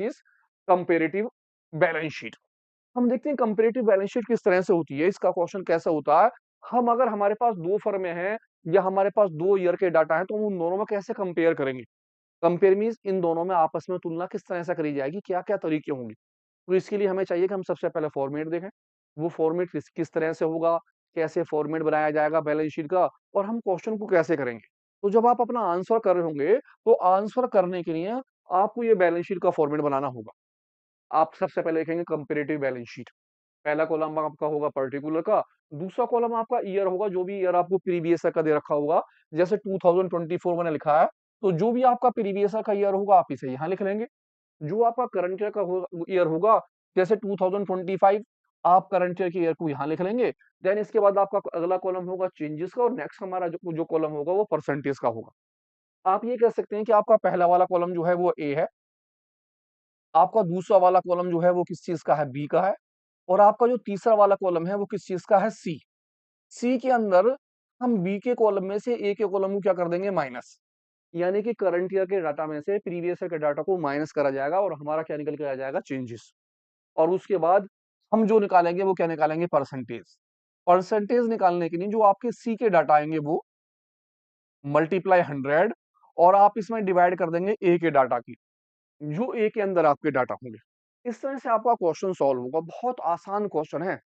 Which is comparative balance sheet. हम देखते हैं कंपेरेटिव बैलेंस शीट किस तरह से होती है। इसका क्वेश्चन कैसा होता है, हम अगर हमारे पास दो फर्में हैं या हमारे पास 2 ईयर के डाटा है तो हम उन दोनों में कैसे कंपेयर करेंगे। कंपेयर मीन्स इन दोनों में आपस में तुलना किस तरह से करी जाएगी, क्या-क्या तरीके होंगे। तो इसके लिए हमें चाहिए कि हम सबसे पहले फॉर्मेट देखें। वो फॉर्मेट किस किस तरह से होगा, कैसे फॉर्मेट बनाया जाएगा बैलेंस शीट का और हम क्वेश्चन को कैसे करेंगे। तो जब आप अपना आंसर कर रहे होंगे, तो आंसर करने के लिए आपको ये बैलेंस शीट का फॉर्मेट बनाना होगा। आप सबसे पहले लिखेंगे कंपैरेटिव बैलेंस शीट। पहला कॉलम आपका होगा पर्टिकुलर का, दूसरा कॉलम आपका ईयर होगा, जो भी ईयर आपको प्रीवियस का दे रखा होगा। जैसे 2024 मैंने लिखा है, तो जो भी आपका प्रीवियस का ईयर होगा आप इसे यहाँ लिख लेंगे। जो आपका करंट ईयर का ईयर होगा, जैसे 2025, आप करंट ईयर के ईयर को यहाँ लिख लेंगे। देन इसके बाद आपका अगला कॉलम होगा चेंजेस का और नेक्स्ट हमारा जो जो कॉलम होगा वो परसेंटेज का होगा। आप ये कह सकते हैं कि आपका पहला वाला कॉलम जो है वो ए है, आपका दूसरा वाला कॉलम जो है वो किस चीज का है, बी का है, और आपका जो तीसरा वाला कॉलम है वो किस चीज का है, सी। सी के अंदर हम बी के कॉलम में से ए के कॉलम को क्या कर देंगे, माइनस। यानी कि करंट ईयर के डाटा में से प्रीवियस ईयर के डाटा को माइनस करा जाएगा और हमारा क्या निकल के आ जाएगा, चेंजेस। और उसके बाद हम जो निकालेंगे वो क्या निकालेंगे, परसेंटेज। परसेंटेज निकालने के लिए जो आपके सी के डाटा आएंगे वो मल्टीप्लाई 100 और आप इसमें डिवाइड कर देंगे ए के डाटा की, जो ए के अंदर आपके डाटा होंगे। इस तरह से आपका क्वेश्चन सॉल्व होगा। बहुत आसान क्वेश्चन है।